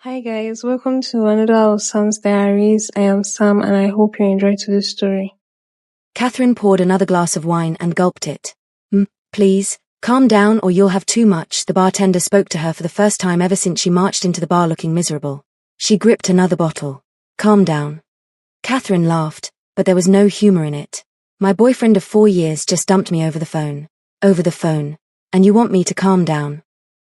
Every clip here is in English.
Hi guys, welcome to another of Sam's Diaries. I am Sam and I hope you enjoyed today's story. Catherine poured another glass of wine and gulped it. Please, calm down or you'll have too much. The bartender spoke to her for the first time ever since she marched into the bar looking miserable. She gripped another bottle. Calm down. Catherine laughed, but there was no humor in it. My boyfriend of 4 years just dumped me over the phone. Over the phone. And you want me to calm down?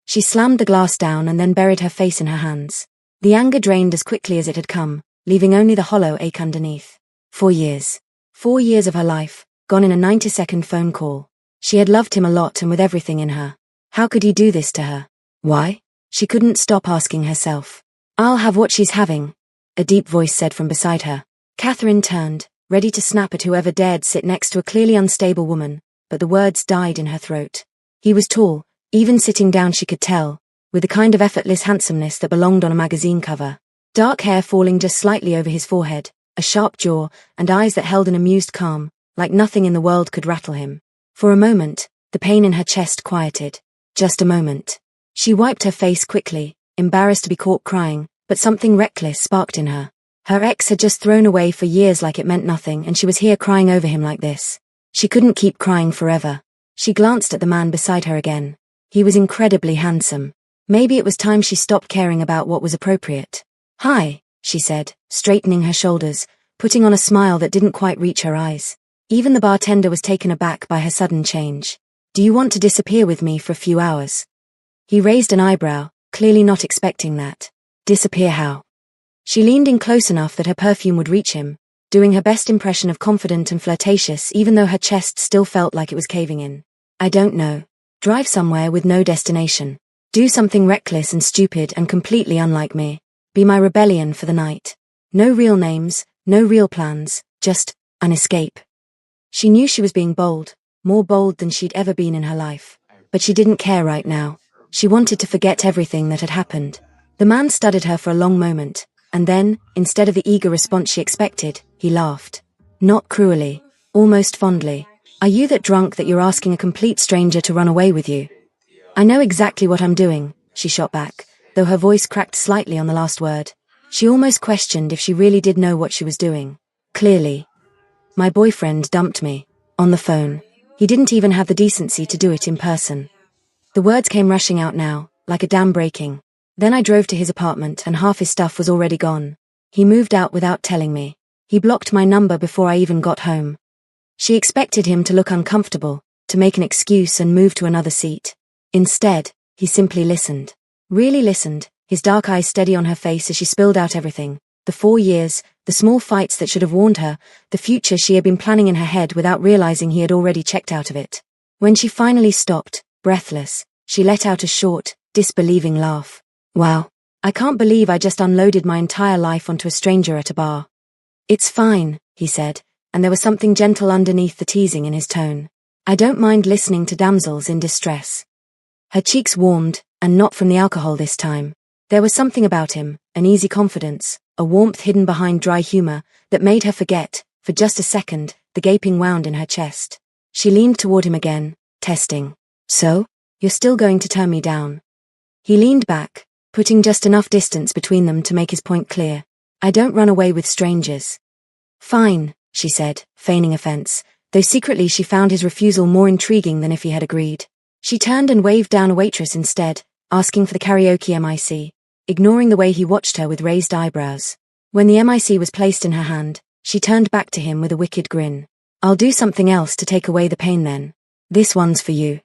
She slammed the glass down and then buried her face in her hands. The anger drained as quickly as it had come, leaving only the hollow ache underneath. 4 years. 4 years of her life, gone in a 90-second phone call. She had loved him a lot and with everything in her. How could he do this to her? Why? She couldn't stop asking herself. I'll have what she's having, a deep voice said from beside her. Catherine turned, ready to snap at whoever dared sit next to a clearly unstable woman, but the words died in her throat. He was tall, even sitting down she could tell, with the kind of effortless handsomeness that belonged on a magazine cover. Dark hair falling just slightly over his forehead, a sharp jaw, and eyes that held an amused calm, like nothing in the world could rattle him. For a moment, the pain in her chest quieted. Just a moment. She wiped her face quickly, embarrassed to be caught crying, but something reckless sparked in her. Her ex had just thrown away for years like it meant nothing, and she was here crying over him like this. She couldn't keep crying forever. She glanced at the man beside her again. He was incredibly handsome. Maybe it was time she stopped caring about what was appropriate. Hi, she said, straightening her shoulders, putting on a smile that didn't quite reach her eyes. Even the bartender was taken aback by her sudden change. Do you want to disappear with me for a few hours? He raised an eyebrow, clearly not expecting that. Disappear how? She leaned in close enough that her perfume would reach him, doing her best impression of confident and flirtatious even though her chest still felt like it was caving in. I don't know. Drive somewhere with no destination. Do something reckless and stupid and completely unlike me. Be my rebellion for the night. No real names, no real plans, just an escape. She knew she was being bold, more bold than she'd ever been in her life. But she didn't care right now. She wanted to forget everything that had happened. The man studied her for a long moment, and then, instead of the eager response she expected, he laughed. Not cruelly, almost fondly. Are you that drunk that you're asking a complete stranger to run away with you? I know exactly what I'm doing, she shot back, though her voice cracked slightly on the last word. She almost questioned if she really did know what she was doing. Clearly. My boyfriend dumped me. On the phone. He didn't even have the decency to do it in person. The words came rushing out now, like a dam breaking. Then I drove to his apartment and half his stuff was already gone. He moved out without telling me. He blocked my number before I even got home. She expected him to look uncomfortable, to make an excuse and move to another seat. Instead, he simply listened. Really listened, his dark eyes steady on her face as she spilled out everything. The 4 years, the small fights that should have warned her, the future she had been planning in her head without realizing he had already checked out of it. When she finally stopped, breathless, she let out a short, disbelieving laugh. Wow. I can't believe I just unloaded my entire life onto a stranger at a bar. It's fine, he said, and there was something gentle underneath the teasing in his tone. I don't mind listening to damsels in distress. Her cheeks warmed, and not from the alcohol this time. There was something about him, an easy confidence, a warmth hidden behind dry humor, that made her forget, for just a second, the gaping wound in her chest. She leaned toward him again, testing. So? You're still going to turn me down? He leaned back, putting just enough distance between them to make his point clear. I don't run away with strangers. Fine, she said, feigning offense, though secretly she found his refusal more intriguing than if he had agreed. She turned and waved down a waitress instead, asking for the karaoke MIC, ignoring the way he watched her with raised eyebrows. When the MIC was placed in her hand, she turned back to him with a wicked grin. I'll do something else to take away the pain then. This one's for you.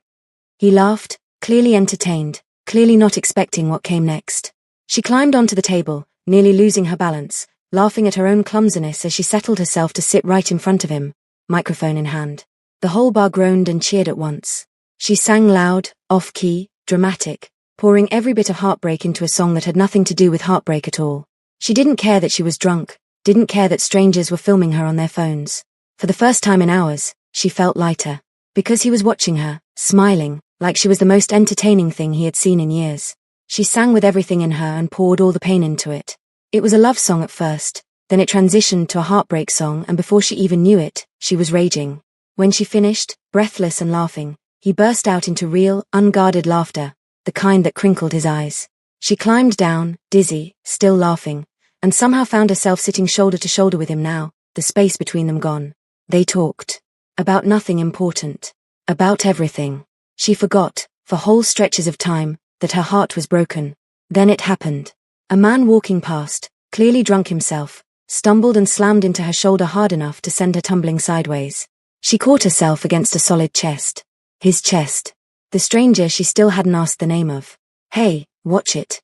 He laughed, clearly entertained, clearly not expecting what came next. She climbed onto the table, nearly losing her balance, laughing at her own clumsiness as she settled herself to sit right in front of him, microphone in hand. The whole bar groaned and cheered at once. She sang loud, off-key, dramatic, pouring every bit of heartbreak into a song that had nothing to do with heartbreak at all. She didn't care that she was drunk, didn't care that strangers were filming her on their phones. For the first time in hours, she felt lighter. Because he was watching her, smiling, like she was the most entertaining thing he had seen in years. She sang with everything in her and poured all the pain into it. It was a love song at first, then it transitioned to a heartbreak song, and before she even knew it, she was raging. When she finished, breathless and laughing, he burst out into real, unguarded laughter, the kind that crinkled his eyes. She climbed down, dizzy, still laughing, and somehow found herself sitting shoulder to shoulder with him now, the space between them gone. They talked. About nothing important. About everything. She forgot, for whole stretches of time, that her heart was broken. Then it happened. A man walking past, clearly drunk himself, stumbled and slammed into her shoulder hard enough to send her tumbling sideways. She caught herself against a solid chest. His chest. The stranger she still hadn't asked the name of. Hey, watch it.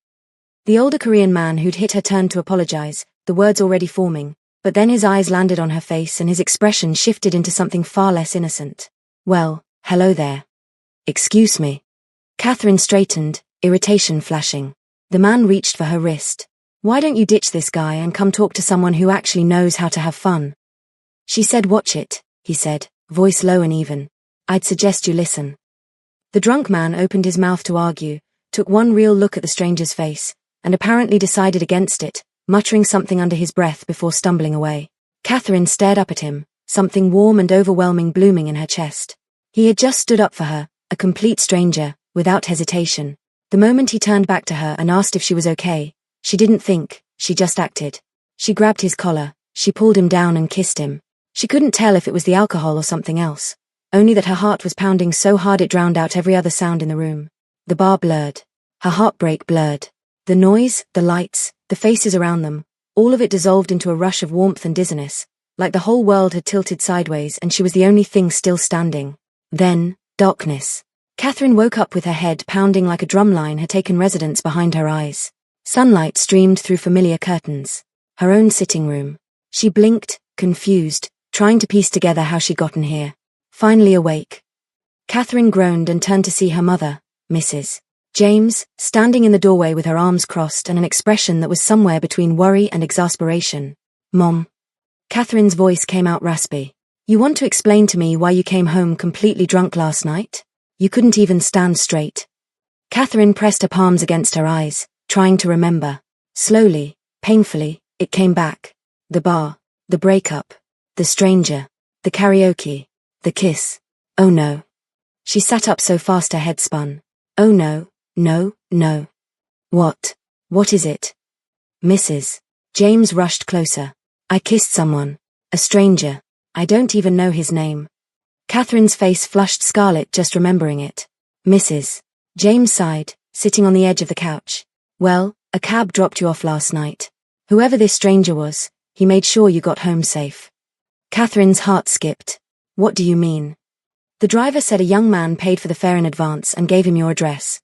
The older Korean man who'd hit her turned to apologize, the words already forming, but then his eyes landed on her face and his expression shifted into something far less innocent. Well, hello there. Excuse me. Catherine straightened, irritation flashing. The man reached for her wrist. Why don't you ditch this guy and come talk to someone who actually knows how to have fun? She said watch it, he said, voice low and even. I'd suggest you listen. The drunk man opened his mouth to argue, took one real look at the stranger's face, and apparently decided against it, muttering something under his breath before stumbling away. Catherine stared up at him, something warm and overwhelming blooming in her chest. He had just stood up for her, a complete stranger, without hesitation. The moment he turned back to her and asked if she was okay, she didn't think, she just acted. She grabbed his collar, she pulled him down and kissed him. She couldn't tell if it was the alcohol or something else, only that her heart was pounding so hard it drowned out every other sound in the room. The bar blurred. Her heartbreak blurred. The noise, the lights, the faces around them, all of it dissolved into a rush of warmth and dizziness, like the whole world had tilted sideways and she was the only thing still standing. Then, darkness. Catherine woke up with her head pounding like a drumline had taken residence behind her eyes. Sunlight streamed through familiar curtains. Her own sitting room. She blinked, confused, trying to piece together how she'd gotten here. Finally awake. Catherine groaned and turned to see her mother, Mrs. James, standing in the doorway with her arms crossed and an expression that was somewhere between worry and exasperation. Mom. Catherine's voice came out raspy. You want to explain to me why you came home completely drunk last night? You couldn't even stand straight. Catherine pressed her palms against her eyes, trying to remember. Slowly, painfully, it came back. The bar, the breakup, the stranger, the karaoke, the kiss. Oh no. She sat up so fast her head spun. Oh no, no, no. What? What is it? Mrs. James rushed closer. I kissed someone. A stranger. I don't even know his name. Catherine's face flushed scarlet just remembering it. Mrs. James sighed, sitting on the edge of the couch. Well, a cab dropped you off last night. Whoever this stranger was, he made sure you got home safe. Catherine's heart skipped. What do you mean? The driver said a young man paid for the fare in advance and gave him your address.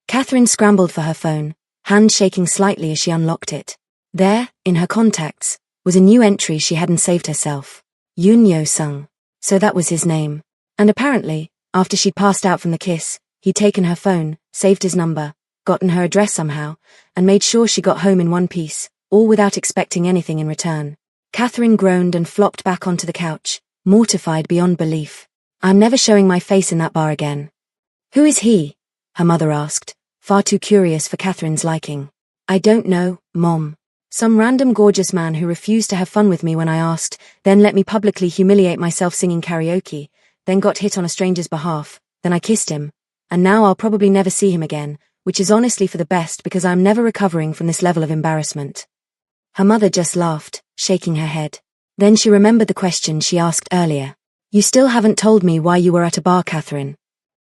Catherine scrambled for her phone, hand shaking slightly as she unlocked it. There, in her contacts, was a new entry she hadn't saved herself. Yoon Yo-sung. So that was his name. And apparently, after she'd passed out from the kiss, he'd taken her phone, saved his number, gotten her address somehow, and made sure she got home in one piece, all without expecting anything in return. Catherine groaned and flopped back onto the couch, mortified beyond belief. I'm never showing my face in that bar again. Who is he? Her mother asked, far too curious for Catherine's liking. I don't know, Mom. Some random gorgeous man who refused to have fun with me when I asked, then let me publicly humiliate myself singing karaoke, then got hit on a stranger's behalf, then I kissed him, and now I'll probably never see him again, which is honestly for the best because I'm never recovering from this level of embarrassment. Her mother just laughed, shaking her head. Then she remembered the question she asked earlier. You still haven't told me why you were at a bar, Catherine.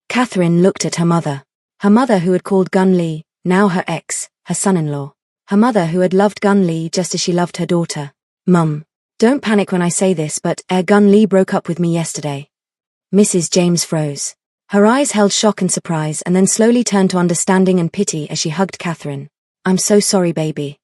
Catherine looked at her mother. Her mother who had called Gun Lee, now her ex, her son-in-law. Her mother who had loved Gun Lee just as she loved her daughter. Mum, don't panic when I say this, but Gun Lee broke up with me yesterday. Mrs. James froze. Her eyes held shock and surprise and then slowly turned to understanding and pity as she hugged Catherine. I'm so sorry, baby.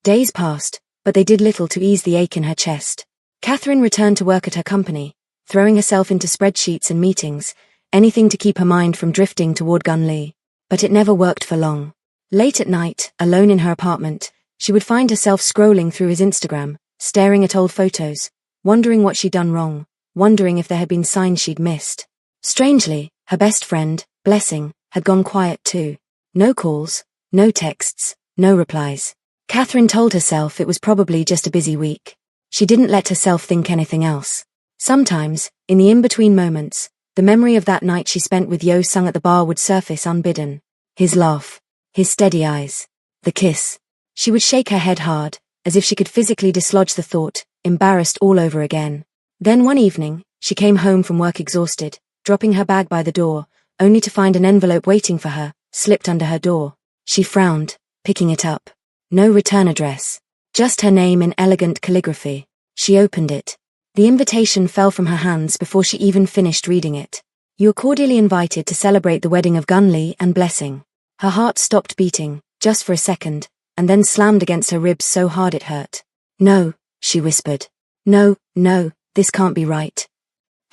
Days passed, but they did little to ease the ache in her chest. Catherine returned to work at her company, throwing herself into spreadsheets and meetings, anything to keep her mind from drifting toward Gun Lee. But it never worked for long. Late at night, alone in her apartment, she would find herself scrolling through his Instagram, staring at old photos, wondering what she'd done wrong, wondering if there had been signs she'd missed. Strangely, her best friend, Blessing, had gone quiet too. No calls, no texts, no replies. Catherine told herself it was probably just a busy week. She didn't let herself think anything else. Sometimes, in the in-between moments, the memory of that night she spent with Yo-sung at the bar would surface unbidden. His laugh. His steady eyes. The kiss. She would shake her head hard, as if she could physically dislodge the thought, embarrassed all over again. Then one evening, she came home from work exhausted, dropping her bag by the door, only to find an envelope waiting for her, slipped under her door. She frowned, picking it up. No return address. Just her name in elegant calligraphy. She opened it. The invitation fell from her hands before she even finished reading it. "You're cordially invited to celebrate the wedding of Gunley and Blessing." Her heart stopped beating, just for a second, and then slammed against her ribs so hard it hurt. "No," she whispered. "No, this can't be right."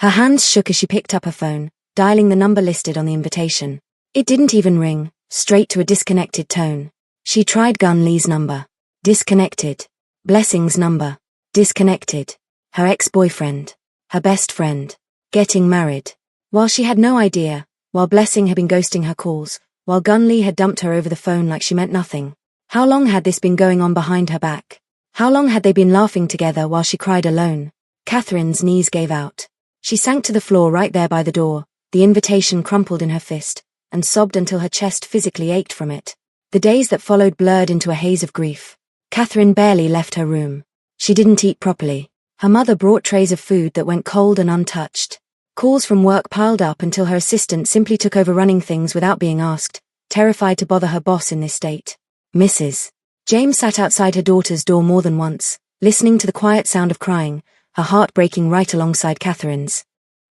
Her hands shook as she picked up her phone, dialing the number listed on the invitation. It didn't even ring, straight to a disconnected tone. She tried Gunley's number. Disconnected. Blessing's number. Disconnected. Her ex-boyfriend. Her best friend. Getting married. While she had no idea, while Blessing had been ghosting her calls, while Gunley had dumped her over the phone like she meant nothing. How long had this been going on behind her back? How long had they been laughing together while she cried alone? Catherine's knees gave out. She sank to the floor right there by the door, the invitation crumpled in her fist, and sobbed until her chest physically ached from it. The days that followed blurred into a haze of grief. Catherine barely left her room. She didn't eat properly. Her mother brought trays of food that went cold and untouched. Calls from work piled up until her assistant simply took over running things without being asked, terrified to bother her boss in this state. Mrs. James sat outside her daughter's door more than once, listening to the quiet sound of crying, her heart breaking right alongside Catherine's.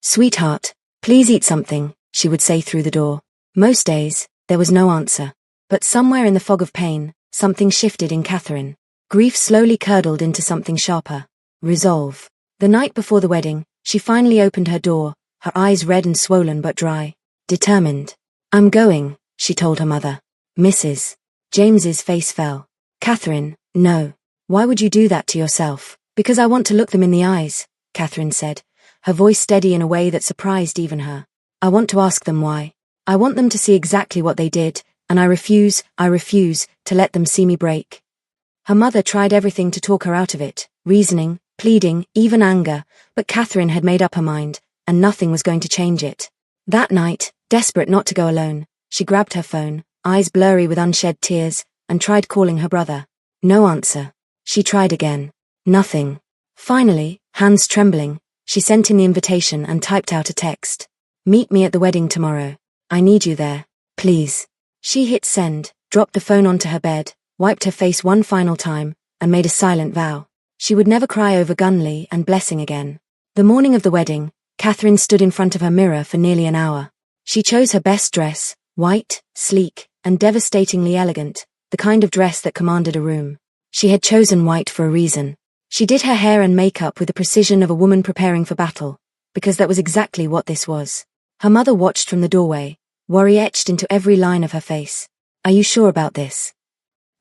"Sweetheart, please eat something," she would say through the door. Most days, there was no answer. But somewhere in the fog of pain, something shifted in Catherine. Grief slowly curdled into something sharper. Resolve. The night before the wedding, she finally opened her door, her eyes red and swollen but dry. Determined. "I'm going," she told her mother. Mrs. James's face fell. "Catherine, no. Why would you do that to yourself?" "Because I want to look them in the eyes," Catherine said, her voice steady in a way that surprised even her. "I want to ask them why. I want them to see exactly what they did, and I refuse to let them see me break." Her mother tried everything to talk her out of it, reasoning, pleading, even anger, but Catherine had made up her mind, and nothing was going to change it. That night, desperate not to go alone, she grabbed her phone, eyes blurry with unshed tears, and tried calling her brother. No answer. She tried again. Nothing. Finally, hands trembling, she sent in the invitation and typed out a text. "Meet me at the wedding tomorrow. I need you there. Please." She hit send, dropped the phone onto her bed, wiped her face one final time, and made a silent vow. She would never cry over Gunley and Blessing again. The morning of the wedding, Catherine stood in front of her mirror for nearly an hour. She chose her best dress, white, sleek, and devastatingly elegant, the kind of dress that commanded a room. She had chosen white for a reason. She did her hair and makeup with the precision of a woman preparing for battle, because that was exactly what this was. Her mother watched from the doorway, worry etched into every line of her face. "Are you sure about this?"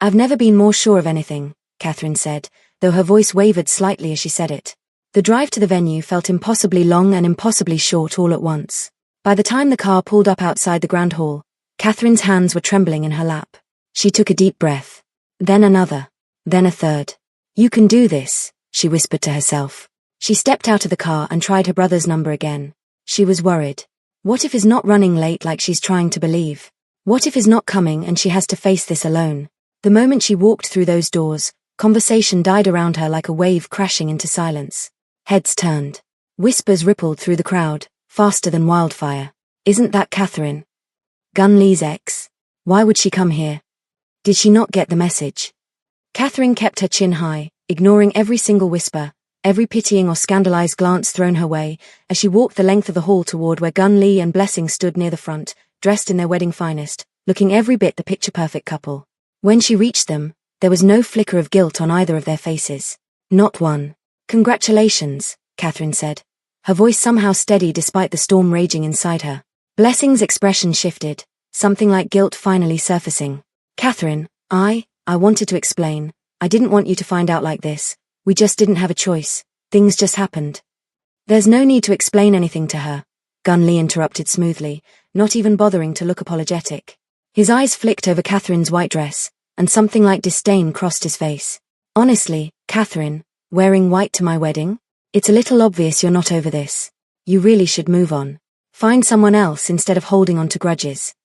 "I've never been more sure of anything," Catherine said, though her voice wavered slightly as she said it. The drive to the venue felt impossibly long and impossibly short all at once. By the time the car pulled up outside the grand hall, Catherine's hands were trembling in her lap. She took a deep breath. Then another. Then a third. "You can do this," she whispered to herself. She stepped out of the car and tried her brother's number again. She was worried. What if he's not running late like she's trying to believe? What if he's not coming and she has to face this alone? The moment she walked through those doors, conversation died around her like a wave crashing into silence. Heads turned. Whispers rippled through the crowd, faster than wildfire. "Isn't that Catherine? Gunley's ex? Why would she come here? Did she not get the message?" Catherine kept her chin high, ignoring every single whisper, every pitying or scandalized glance thrown her way, as she walked the length of the hall toward where Gunley and Blessing stood near the front, dressed in their wedding finest, looking every bit the picture-perfect couple. When she reached them, there was no flicker of guilt on either of their faces. Not one. "Congratulations," Catherine said, her voice somehow steady despite the storm raging inside her. Blessing's expression shifted, something like guilt finally surfacing. "Catherine, I wanted to explain. I didn't want you to find out like this. We just didn't have a choice. Things just happened." "There's no need to explain anything to her," Gunley interrupted smoothly, not even bothering to look apologetic. His eyes flicked over Catherine's white dress, and something like disdain crossed his face. "Honestly, Catherine, wearing white to my wedding? It's a little obvious you're not over this. You really should move on. Find someone else instead of holding on to grudges."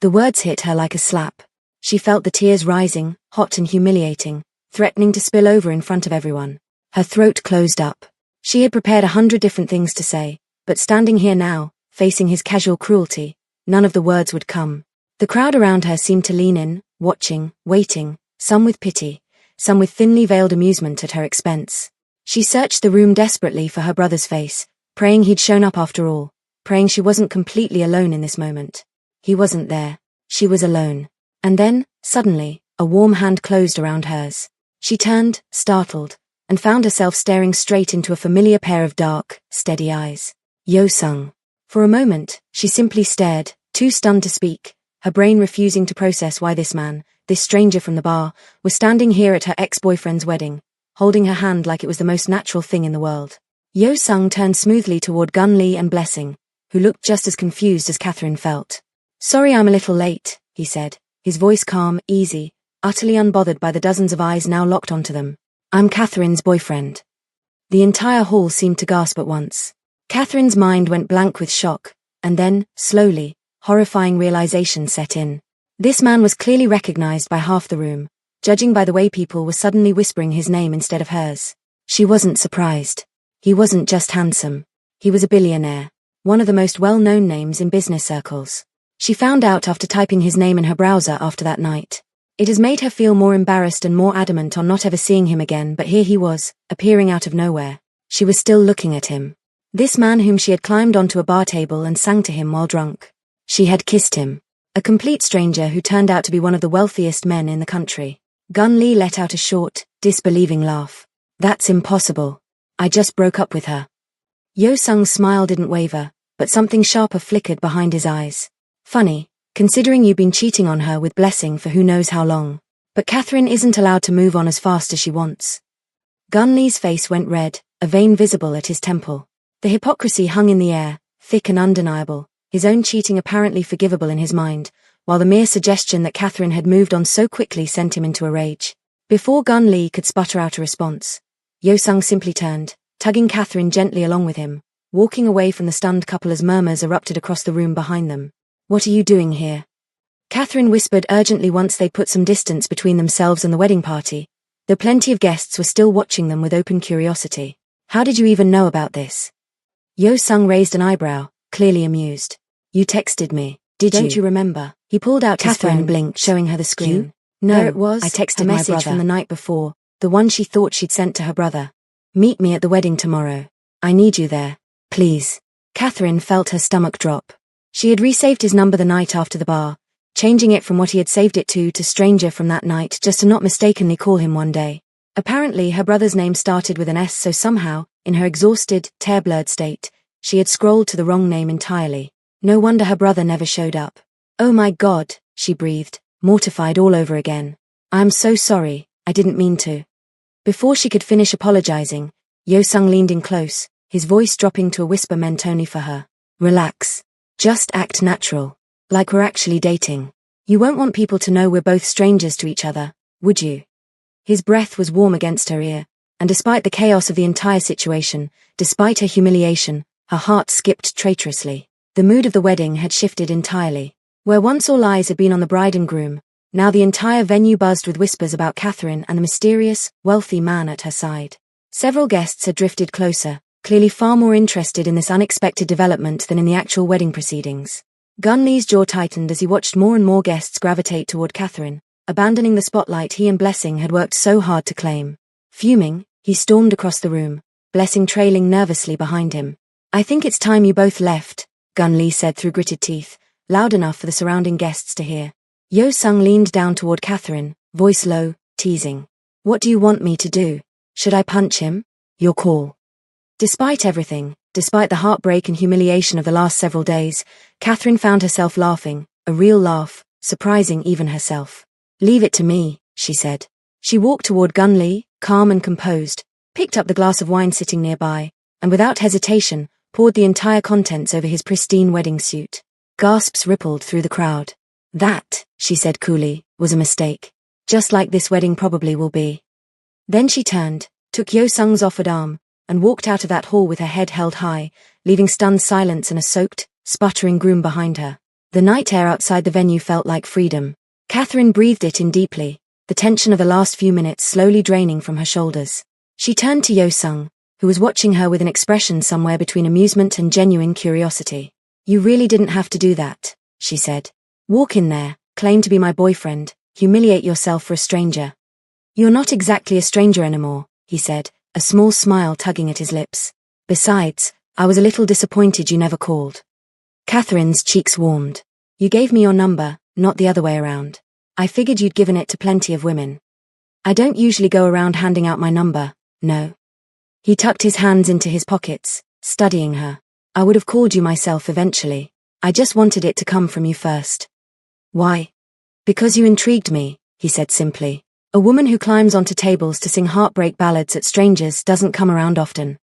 The words hit her like a slap. She felt the tears rising, hot and humiliating, threatening to spill over in front of everyone. Her throat closed up. She had prepared 100 different things to say, but standing here now, facing his casual cruelty, none of the words would come. The crowd around her seemed to lean in, watching, waiting, some with pity, some with thinly veiled amusement at her expense. She searched the room desperately for her brother's face, praying he'd shown up after all, praying she wasn't completely alone in this moment. He wasn't there. She was alone. And then, suddenly, a warm hand closed around hers. She turned, startled, and found herself staring straight into a familiar pair of dark, steady eyes. Yo-sung. For a moment, she simply stared, too stunned to speak, her brain refusing to process why this man, this stranger from the bar, was standing here at her ex-boyfriend's wedding, holding her hand like it was the most natural thing in the world. Yo-sung turned smoothly toward Gun Lee and Blessing, who looked just as confused as Catherine felt. "Sorry I'm a little late," he said, his voice calm, easy, utterly unbothered by the dozens of eyes now locked onto them. "I'm Catherine's boyfriend." The entire hall seemed to gasp at once. Catherine's mind went blank with shock, and then, slowly, horrifying realization set in. This man was clearly recognized by half the room, judging by the way people were suddenly whispering his name instead of hers. She wasn't surprised. He wasn't just handsome. He was a billionaire, one of the most well-known names in business circles. She found out after typing his name in her browser after that night. It has made her feel more embarrassed and more adamant on not ever seeing him again, but here he was, appearing out of nowhere. She was still looking at him. This man whom she had climbed onto a bar table and sang to him while drunk. She had kissed him. A complete stranger who turned out to be one of the wealthiest men in the country. Gun Lee let out a short, disbelieving laugh. "That's impossible. I just broke up with her." Yo-sung's smile didn't waver, but something sharper flickered behind his eyes. "Funny, considering you've been cheating on her with Blessing for who knows how long. But Catherine isn't allowed to move on as fast as she wants." Gun Lee's face went red, a vein visible at his temple. The hypocrisy hung in the air, thick and undeniable, his own cheating apparently forgivable in his mind, while the mere suggestion that Catherine had moved on so quickly sent him into a rage. Before Gun Lee could sputter out a response, Yo-sung simply turned, tugging Catherine gently along with him, walking away from the stunned couple as murmurs erupted across the room behind them. "What are you doing here?" Catherine whispered urgently once they put some distance between themselves and the wedding party, though plenty of guests were still watching them with open curiosity. "How did you even know about this?" Yo-sung raised an eyebrow, clearly amused. "You texted me, did you? Don't you remember?" He pulled out his phone, blinked, showing her the screen. You? "No, there it was. I texted my brother. From the night before, the one she thought she'd sent to her brother. Meet me at the wedding tomorrow. I need you there. Please." Catherine felt her stomach drop. She had resaved his number the night after the bar, changing it from what he had saved it to stranger from that night just to not mistakenly call him one day. Apparently her brother's name started with an S, so somehow, in her exhausted, tear-blurred state, she had scrolled to the wrong name entirely. No wonder her brother never showed up. "Oh my God," she breathed, mortified all over again. "I'm so sorry, I didn't mean to." Before she could finish apologizing, Yo-sung leaned in close, his voice dropping to a whisper meant only for her. "Relax. Just act natural. Like we're actually dating. You won't want people to know we're both strangers to each other, would you?" His breath was warm against her ear, and despite the chaos of the entire situation, despite her humiliation, her heart skipped traitorously. The mood of the wedding had shifted entirely. Where once all eyes had been on the bride and groom, now the entire venue buzzed with whispers about Catherine and the mysterious, wealthy man at her side. Several guests had drifted closer, clearly far more interested in this unexpected development than in the actual wedding proceedings. Gun Lee's jaw tightened as he watched more and more guests gravitate toward Catherine, abandoning the spotlight he and Blessing had worked so hard to claim. Fuming, he stormed across the room, Blessing trailing nervously behind him. "I think it's time you both left," Gun Lee said through gritted teeth, loud enough for the surrounding guests to hear. Yo-sung leaned down toward Catherine, voice low, teasing. "What do you want me to do? Should I punch him? Your call." Despite everything, despite the heartbreak and humiliation of the last several days, Catherine found herself laughing, a real laugh, surprising even herself. "Leave it to me," she said. She walked toward Gun Lee, calm and composed, picked up the glass of wine sitting nearby, and without hesitation, poured the entire contents over his pristine wedding suit. Gasps rippled through the crowd. "That," she said coolly, "was a mistake. Just like this wedding probably will be." Then she turned, took Yo-sung's offered arm, and walked out of that hall with her head held high, leaving stunned silence and a soaked, sputtering groom behind her. The night air outside the venue felt like freedom. Catherine breathed it in deeply, the tension of the last few minutes slowly draining from her shoulders. She turned to Yo-sung, who was watching her with an expression somewhere between amusement and genuine curiosity. You really didn't have to do that, she said. Walk in there, claim to be my boyfriend, humiliate yourself for a stranger. You're not exactly a stranger anymore, he said, a small smile tugging at his lips. Besides, I was a little disappointed you never called. Catherine's cheeks warmed. You gave me your number, not the other way around. I figured you'd given it to plenty of women. I don't usually go around handing out my number, no. He tucked his hands into his pockets, studying her. I would have called you myself eventually. I just wanted it to come from you first. Why? Because you intrigued me, he said simply. A woman who climbs onto tables to sing heartbreak ballads at strangers doesn't come around often.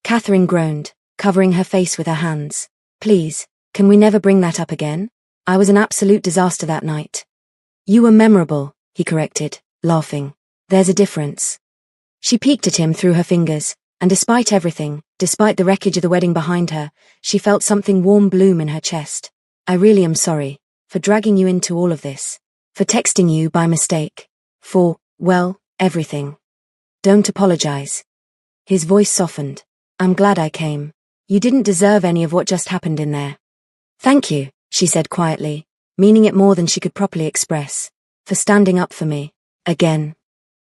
Catherine groaned, covering her face with her hands. Please, can we never bring that up again? I was an absolute disaster that night. You were memorable, he corrected, laughing. There's a difference. She peeked at him through her fingers, and despite everything, despite the wreckage of the wedding behind her, she felt something warm bloom in her chest. I really am sorry, for dragging you into all of this. For texting you by mistake. For, well, everything. Don't apologize. His voice softened. I'm glad I came. You didn't deserve any of what just happened in there. Thank you, she said quietly, meaning it more than she could properly express. For standing up for me. Again.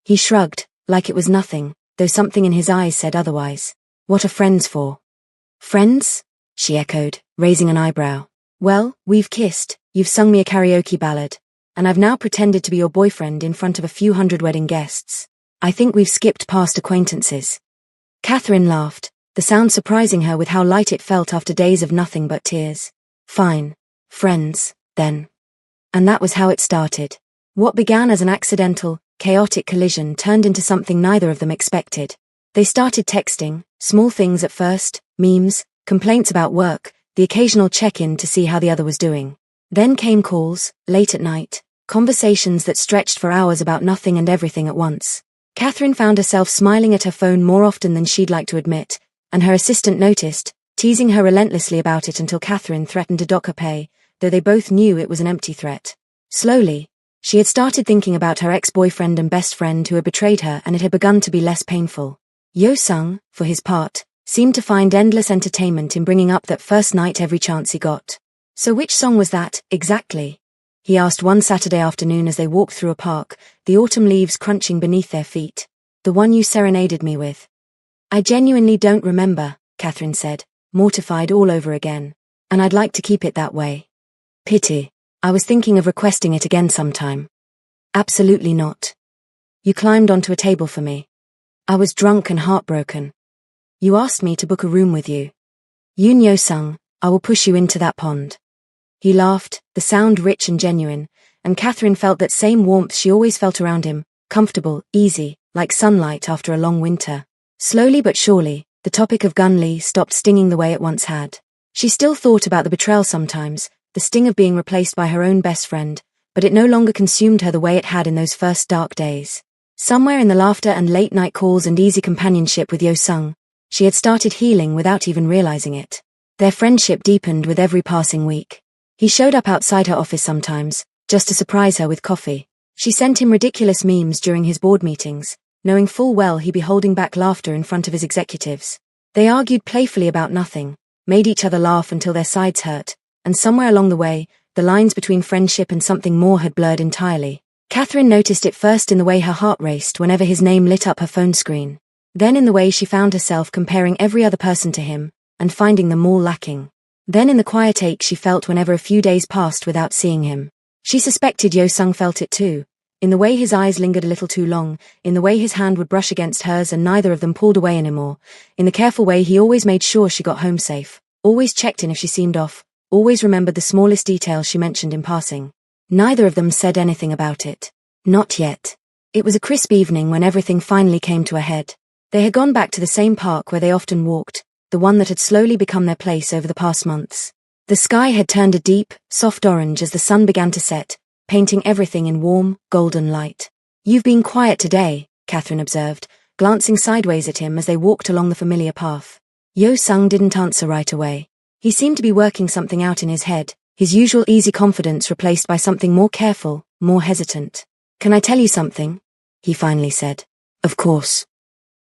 He shrugged, like it was nothing, though something in his eyes said otherwise. What are friends for? Friends? She echoed, raising an eyebrow. Well, we've kissed, you've sung me a karaoke ballad, and I've now pretended to be your boyfriend in front of a few hundred wedding guests. I think we've skipped past acquaintances. Catherine laughed, the sound surprising her with how light it felt after days of nothing but tears. Fine. Friends, then. And that was how it started. What began as an accidental, chaotic collision turned into something neither of them expected. They started texting, small things at first, memes, complaints about work, the occasional check-in to see how the other was doing. Then came calls, late at night, conversations that stretched for hours about nothing and everything at once. Catherine found herself smiling at her phone more often than she'd like to admit, and her assistant noticed, teasing her relentlessly about it until Catherine threatened to dock her pay, though they both knew it was an empty threat. Slowly, she had started thinking about her ex-boyfriend and best friend who had betrayed her, and it had begun to be less painful. Yo-sung, for his part, seemed to find endless entertainment in bringing up that first night every chance he got. So which song was that, exactly? He asked one Saturday afternoon as they walked through a park, the autumn leaves crunching beneath their feet. The one you serenaded me with. I genuinely don't remember, Catherine said, mortified all over again. And I'd like to keep it that way. Pity. I was thinking of requesting it again sometime. Absolutely not. You climbed onto a table for me. I was drunk and heartbroken. You asked me to book a room with you. Yoon Yo-sung, I will push you into that pond. He laughed, the sound rich and genuine, and Catherine felt that same warmth she always felt around him, comfortable, easy, like sunlight after a long winter. Slowly but surely, the topic of Gunli stopped stinging the way it once had. She still thought about the betrayal sometimes, the sting of being replaced by her own best friend, but it no longer consumed her the way it had in those first dark days. Somewhere in the laughter and late-night calls and easy companionship with Yo-sung, she had started healing without even realizing it. Their friendship deepened with every passing week. He showed up outside her office sometimes, just to surprise her with coffee. She sent him ridiculous memes during his board meetings, knowing full well he'd be holding back laughter in front of his executives. They argued playfully about nothing, made each other laugh until their sides hurt, and somewhere along the way, the lines between friendship and something more had blurred entirely. Catherine noticed it first in the way her heart raced whenever his name lit up her phone screen. Then in the way she found herself comparing every other person to him, and finding them all lacking. Then in the quiet ache she felt whenever a few days passed without seeing him. She suspected Yo-sung felt it too, in the way his eyes lingered a little too long, in the way his hand would brush against hers and neither of them pulled away anymore, in the careful way he always made sure she got home safe, always checked in if she seemed off, always remembered the smallest details she mentioned in passing. Neither of them said anything about it. Not yet. It was a crisp evening when everything finally came to a head. They had gone back to the same park where they often walked, the one that had slowly become their place over the past months. The sky had turned a deep, soft orange as the sun began to set, painting everything in warm, golden light. You've been quiet today, Catherine observed, glancing sideways at him as they walked along the familiar path. Yo-sung didn't answer right away. He seemed to be working something out in his head, his usual easy confidence replaced by something more careful, more hesitant. "Can I tell you something?" he finally said. "Of course."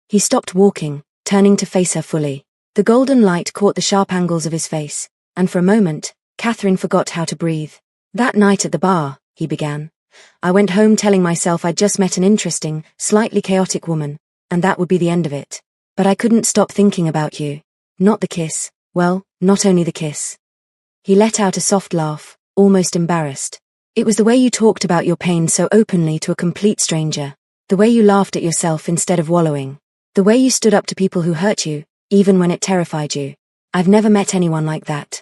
He stopped walking, turning to face her fully. The golden light caught the sharp angles of his face, and for a moment, Catherine forgot how to breathe. "That night at the bar," he began, "I went home telling myself I'd just met an interesting, slightly chaotic woman, and that would be the end of it. But I couldn't stop thinking about you. Not the kiss. Well, not only the kiss." He let out a soft laugh, almost embarrassed. "It was the way you talked about your pain so openly to a complete stranger. The way you laughed at yourself instead of wallowing. The way you stood up to people who hurt you, even when it terrified you. I've never met anyone like that."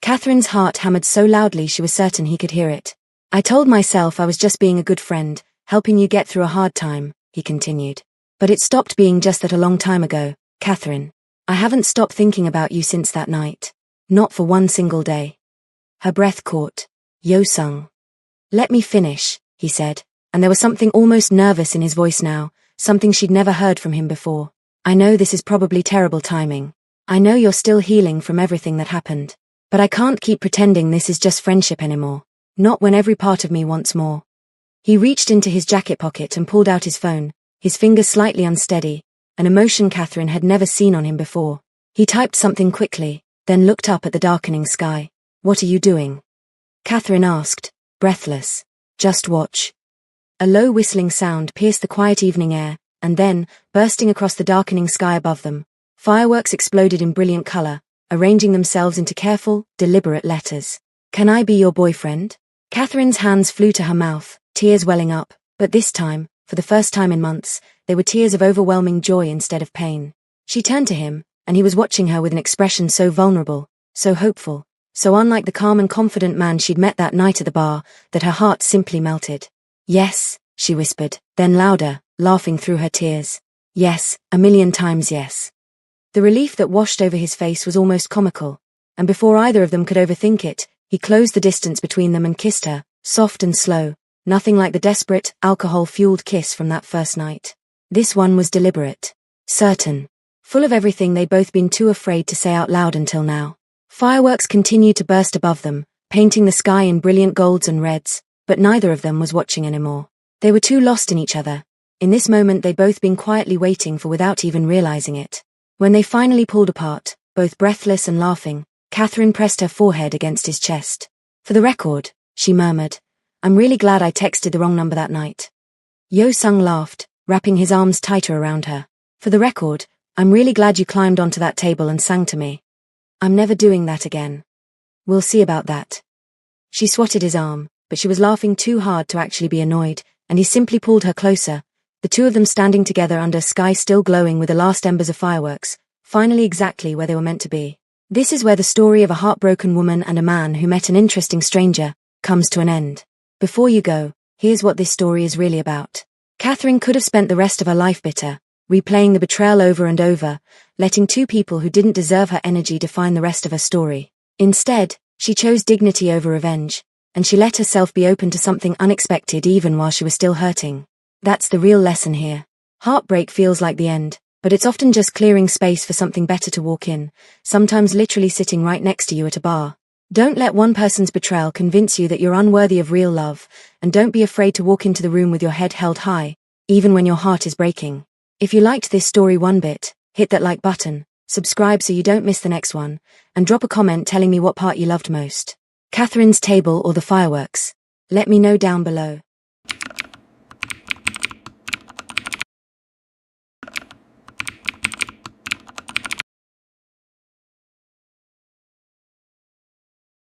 Catherine's heart hammered so loudly she was certain he could hear it. "I told myself I was just being a good friend, helping you get through a hard time," he continued. "But it stopped being just that a long time ago, Catherine. I haven't stopped thinking about you since that night. Not for one single day." Her breath caught. "Yo-sung." "Let me finish," he said, and there was something almost nervous in his voice now, something she'd never heard from him before. "I know this is probably terrible timing. I know you're still healing from everything that happened. But I can't keep pretending this is just friendship anymore. Not when every part of me wants more." He reached into his jacket pocket and pulled out his phone, his fingers slightly unsteady, an emotion Catherine had never seen on him before. He typed something quickly, then looked up at the darkening sky. "What are you doing?" Catherine asked, breathless. "Just watch." A low whistling sound pierced the quiet evening air, and then, bursting across the darkening sky above them, fireworks exploded in brilliant color, arranging themselves into careful, deliberate letters. "Can I be your boyfriend?" Catherine's hands flew to her mouth, tears welling up, but this time, for the first time in months, they were tears of overwhelming joy instead of pain. She turned to him, and he was watching her with an expression so vulnerable, so hopeful, so unlike the calm and confident man she'd met that night at the bar, that her heart simply melted. "Yes," she whispered, then louder, laughing through her tears. "Yes, a million times yes." The relief that washed over his face was almost comical, and before either of them could overthink it, he closed the distance between them and kissed her, soft and slow, nothing like the desperate, alcohol-fueled kiss from that first night. This one was deliberate, certain, full of everything they'd both been too afraid to say out loud until now. Fireworks continued to burst above them, painting the sky in brilliant golds and reds, but neither of them was watching anymore. They were too lost in each other. In this moment they'd both been quietly waiting for without even realizing it. When they finally pulled apart, both breathless and laughing, Catherine pressed her forehead against his chest. "For the record," she murmured, "I'm really glad I texted the wrong number that night." Yo-sung laughed, wrapping his arms tighter around her. "For the record, I'm really glad you climbed onto that table and sang to me. I'm never doing that again." "We'll see about that." She swatted his arm, but she was laughing too hard to actually be annoyed, and he simply pulled her closer, the two of them standing together under a sky still glowing with the last embers of fireworks, finally exactly where they were meant to be. This is where the story of a heartbroken woman and a man who met an interesting stranger comes to an end. Before you go, here's what this story is really about. Catherine could have spent the rest of her life bitter, replaying the betrayal over and over, letting two people who didn't deserve her energy define the rest of her story. Instead, she chose dignity over revenge, and she let herself be open to something unexpected even while she was still hurting. That's the real lesson here. Heartbreak feels like the end, but it's often just clearing space for something better to walk in, sometimes literally sitting right next to you at a bar. Don't let one person's betrayal convince you that you're unworthy of real love, and don't be afraid to walk into the room with your head held high, even when your heart is breaking. If you liked this story one bit, hit that like button, subscribe so you don't miss the next one, and drop a comment telling me what part you loved most. Catherine's table or the fireworks? Let me know down below.